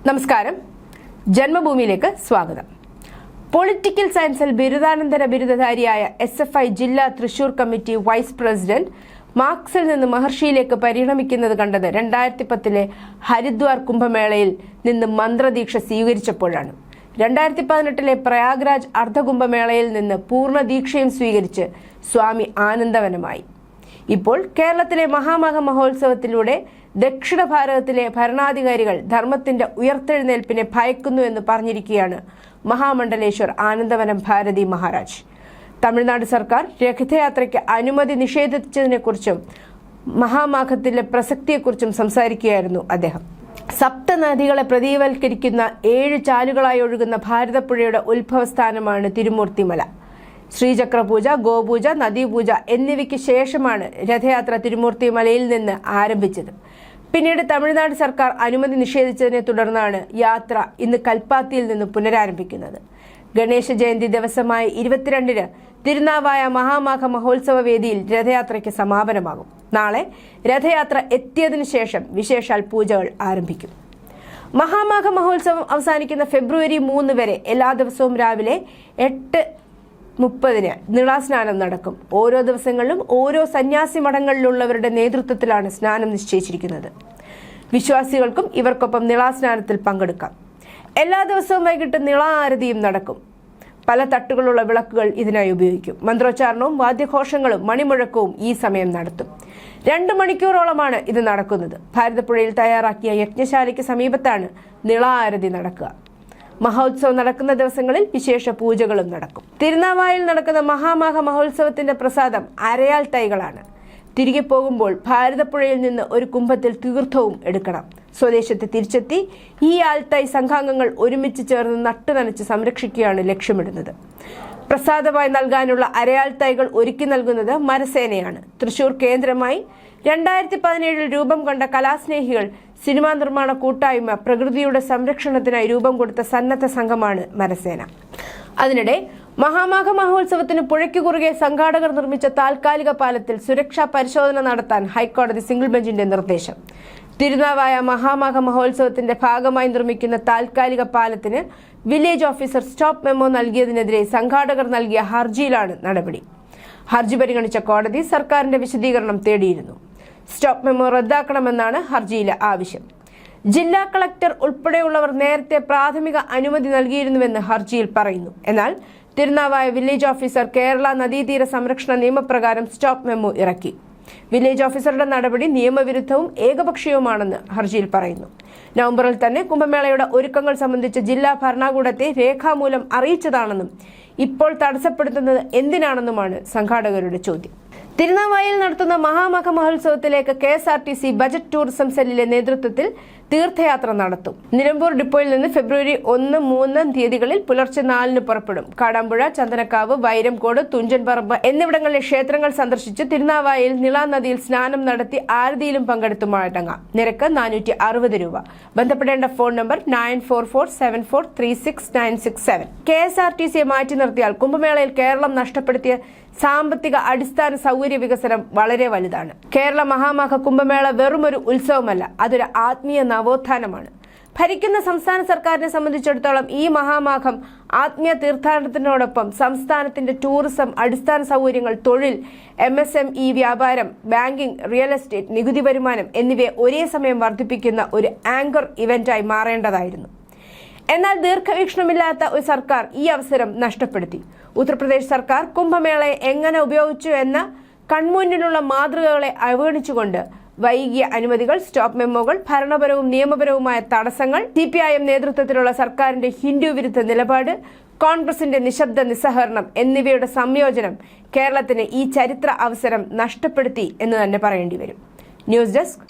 നമസ്കാരം. ജന്മഭൂമിയിലേക്ക് സ്വാഗതം. പൊളിറ്റിക്കൽ സയൻസിൽ ബിരുദാനന്തര ബിരുദധാരിയായ SFI ജില്ലാ തൃശൂർ കമ്മിറ്റി വൈസ് പ്രസിഡന്റ് മാർക്സിൽ നിന്ന് മഹർഷിയിലേക്ക് പരിണമിക്കുന്നത് കണ്ടത് 2010 ഹരിദ്വാർ കുംഭമേളയിൽ നിന്ന് മന്ത്രദീക്ഷ സ്വീകരിച്ചപ്പോഴാണ്. 2018 പ്രയാഗ്രാജ് അർദ്ധകുംഭമേളയിൽ നിന്ന് പൂർണ്ണ ദീക്ഷയും സ്വീകരിച്ച് സ്വാമി ആനന്ദവനമായി. ഇപ്പോൾ കേരളത്തിലെ മഹാമഹ മഹോത്സവത്തിലൂടെ ദക്ഷിണ ഭാരതത്തിലെ ഭരണാധികാരികൾ ധർമ്മത്തിന്റെ ഉയർത്തെഴുന്നേൽപ്പിനെ ഭയക്കുന്നു എന്ന് പറഞ്ഞിരിക്കുകയാണ് മഹാമണ്ഡലേശ്വർ ആനന്ദവനം ഭാരതി മഹാരാജ്. തമിഴ്നാട് സർക്കാർ രഥയാത്രയ്ക്ക് അനുമതി നിഷേധിച്ചതിനെക്കുറിച്ചും മഹാമാഘത്തിന്റെ പ്രസക്തിയെക്കുറിച്ചും സംസാരിക്കുകയായിരുന്നു അദ്ദേഹം. സപ്തനദികളെ പ്രതീകവൽക്കരിക്കുന്ന 7 ചാലുകളായി ഒഴുകുന്ന ഭാരതപ്പുഴയുടെ ഉത്ഭവസ്ഥാനമാണ് തിരുമൂർത്തിമല. ശ്രീചക്രപൂജ, ഗോപൂജ, നദീപൂജ എന്നിവയ്ക്ക് ശേഷമാണ് രഥയാത്ര തിരുമൂർത്തിമലയിൽ നിന്ന് ആരംഭിച്ചത്. പിന്നീട് തമിഴ്നാട് സർക്കാർ അനുമതി നിഷേധിച്ചതിനെ തുടർന്നാണ് യാത്ര ഇന്ന് കൽപ്പാത്തിയിൽ നിന്ന് പുനരാരംഭിക്കുന്നത്. ഗണേശ ജയന്തി ദിവസമായ 22-ന് തിരുനാവായ മഹാമാഘ മഹോത്സവ വേദിയിൽ രഥയാത്രയ്ക്ക് സമാപനമാകും. നാളെ രഥയാത്ര എത്തിയതിനു ശേഷം വിശേഷാൽ പൂജകൾ ആരംഭിക്കും. മഹാമാഘ മഹോത്സവം അവസാനിക്കുന്ന ഫെബ്രുവരി 3 വരെ എല്ലാ ദിവസവും രാവിലെ 8:30 നിളാസ്നാനം നടക്കും. ഓരോ ദിവസങ്ങളിലും ഓരോ സന്യാസി മഠങ്ങളിലുള്ളവരുടെ നേതൃത്വത്തിലാണ് സ്നാനം നിശ്ചയിച്ചിരിക്കുന്നത്. വിശ്വാസികൾക്കും ഇവർക്കൊപ്പം നിളാസ്നാനത്തിൽ പങ്കെടുക്കാം. എല്ലാ ദിവസവും വൈകിട്ട് നിള ആരതിയും നടക്കും. പല തട്ടുകളുള്ള വിളക്കുകൾ ഇതിനായി ഉപയോഗിക്കും. മന്ത്രോച്ചാരണവും വാദ്യഘോഷങ്ങളും മണിമുഴക്കവും ഈ സമയം നടത്തും. 2 മണിക്കൂറോളമാണ് ഇത് നടക്കുന്നത്. ഭാരതപ്പുഴയിൽ തയ്യാറാക്കിയ യജ്ഞശാലയ്ക്ക് സമീപത്താണ് നിള ആരതി നടക്കുക. മഹോത്സവം നടക്കുന്ന ദിവസങ്ങളിൽ വിശേഷ പൂജകളും നടക്കും. തിരുനാവായിൽ നടക്കുന്ന മഹാമാഘ മഹോത്സവത്തിന്റെ പ്രസാദം അരയാൽ തൈകളാണ്. തിരികെ പോകുമ്പോൾ ഭാരതപ്പുഴയിൽ നിന്ന് ഒരു കുംഭത്തിൽ തീർത്ഥവും എടുക്കണം. സ്വദേശത്ത് തിരിച്ചെത്തി ഈ ആൽത്തൈ സംഘാംഗങ്ങൾ ഒരുമിച്ച് ചേർന്ന് നട്ടുനനച്ച് സംരക്ഷിക്കുകയാണ് ലക്ഷ്യമിടുന്നത്. പ്രസാദമായി നൽകാനുള്ള അരയാൽ തൈകൾ ഒരുക്കി നൽകുന്നത് മരസേനയാണ്. തൃശൂർ കേന്ദ്രമായി 2017 രൂപം കൊണ്ട കലാസ്നേഹികൾ സിനിമാ നിർമ്മാണ കൂട്ടായ്മ പ്രകൃതിയുടെ സംരക്ഷണത്തിനായി രൂപം കൊടുത്ത സന്നദ്ധ സംഘമാണ് മരസേന. അതിനിടെ മഹാമാഘ മഹോത്സവത്തിന് പുഴയ്ക്ക് കുറുകെ സംഘാടകർ നിർമ്മിച്ച താൽക്കാലിക പാലത്തിൽ സുരക്ഷാ പരിശോധന നടത്താൻ ഹൈക്കോടതി സിംഗിൾ ബെഞ്ചിന്റെ നിർദ്ദേശം. തിരുനാവായ മഹാമാഘ മഹോത്സവത്തിന്റെ ഭാഗമായി നിർമ്മിക്കുന്ന താൽക്കാലിക പാലത്തിന് വില്ലേജ് ഓഫീസർ സ്റ്റോപ്പ് മെമ്മോ നൽകിയതിനെതിരെ സംഘാടകർ നൽകിയ ഹർജിയിലാണ് നടപടി. ഹർജി പരിഗണിച്ച കോടതി സർക്കാരിന്റെ വിശദീകരണം തേടിയിരുന്നു. സ്റ്റോപ്പ് മെമ്മോ റദ്ദാക്കണമെന്നാണ് ഹർജിയിലെ ആവശ്യം. ജില്ലാ കളക്ടർ ഉൾപ്പെടെയുള്ളവർ നേരത്തെ പ്രാഥമിക അനുമതി നൽകിയിരുന്നുവെന്ന് ഹർജിയിൽ പറയുന്നു. എന്നാൽ തിരുനാവായ വില്ലേജ് ഓഫീസർ കേരള നദീതീര സംരക്ഷണ നിയമപ്രകാരം സ്റ്റോപ്പ് മെമ്മോ ഇറക്കി. വില്ലേജ് ഓഫീസറുടെ നടപടി നിയമവിരുദ്ധവും ഏകപക്ഷീയവുമാണെന്ന് ഹർജിയിൽ പറയുന്നു. നവംബറിൽ തന്നെ കുംഭമേളയുടെ ഒരുക്കങ്ങൾ സംബന്ധിച്ച് ജില്ലാ ഭരണകൂടത്തെ രേഖാമൂലം അറിയിച്ചതാണെന്നും ഇപ്പോൾ തടസ്സപ്പെടുത്തുന്നത് എന്തിനാണെന്നുമാണ് സംഘാടകരുടെ ചോദ്യം. തിരുനാവായിൽ നടത്തുന്ന മഹാമഘ മഹോത്സവത്തിലേക്ക് KSRTC ബജറ്റ് ടൂറിസം സെല്ലിലെ നേതൃത്വത്തിൽ തീർത്ഥയാത്ര നടത്തും. നിലമ്പൂർ ഡിപ്പോയിൽ നിന്ന് ഫെബ്രുവരി 1, 3 തീയതികളിൽ പുലർച്ചെ 4-ന് പുറപ്പെടും. കാടാമ്പുഴ, ചന്ദനക്കാവ്, വൈരംകോട്, തുഞ്ചൻപറമ്പ് എന്നിവിടങ്ങളിലെ ക്ഷേത്രങ്ങൾ സന്ദർശിച്ച് തിരുനാവായിൽ നിളാ നദിയിൽ സ്നാനം നടത്തി ആരതിയിലും പങ്കെടുത്തു മടങ്ങാം. നിരക്ക് 460 രൂപ. ബന്ധപ്പെടേണ്ട ഫോൺ നമ്പർ 9447436967. KSRTCയെ മാറ്റി നിർത്തിയാൽ കുംഭമേളയിൽ കേരളം നഷ്ടപ്പെടുത്തിയ സാമ്പത്തിക അടിസ്ഥാന സൗകര്യ വികസനം വളരെ വലുതാണ്. കേരള മഹാമാഘ കുംഭമേള വെറുമൊരു ഉത്സവമല്ല, അതൊരു ആത്മീയ നവോത്ഥാനമാണ്. ഭരിക്കുന്ന സംസ്ഥാന സർക്കാരിനെ സംബന്ധിച്ചിടത്തോളം ഈ മഹാമാഘം ആത്മീയ തീർത്ഥാടനത്തിനോടൊപ്പം സംസ്ഥാനത്തിന്റെ ടൂറിസം, അടിസ്ഥാന സൗകര്യങ്ങൾ, തൊഴിൽ, MSME വ്യാപാരം, ബാങ്കിംഗ്, റിയൽ എസ്റ്റേറ്റ്, നികുതി വരുമാനം എന്നിവയെ ഒരേ സമയം വർദ്ധിപ്പിക്കുന്ന ഒരു ആങ്കർ ഇവന്റായി മാറേണ്ടതായിരുന്നു. എന്നാൽ ദീർഘവീക്ഷണമില്ലാത്ത ഒരു സർക്കാർ ഈ അവസരം നഷ്ടപ്പെടുത്തി. ഉത്തർപ്രദേശ് സർക്കാർ കുംഭമേളയെ എങ്ങനെ ഉപയോഗിച്ചു എന്ന കൺമുന്നിലുള്ള മാതൃകകളെ അവഗണിച്ചുകൊണ്ട് വൈകിയ അനുമതികൾ, സ്റ്റോപ്പ് മെമ്മോകൾ, ഭരണപരവും നിയമപരവുമായ തടസ്സങ്ങൾ, CPIM നേതൃത്വത്തിലുള്ള സർക്കാരിന്റെ ഹിന്ദു വിരുദ്ധ നിലപാട്, കോൺഗ്രസിന്റെ നിശബ്ദ നിസ്സഹകരണം എന്നിവയുടെ സംയോജനം കേരളത്തിന് ഈ ചരിത്ര അവസരം നഷ്ടപ്പെടുത്തി എന്ന് തന്നെ പറയേണ്ടി വരും. News desk.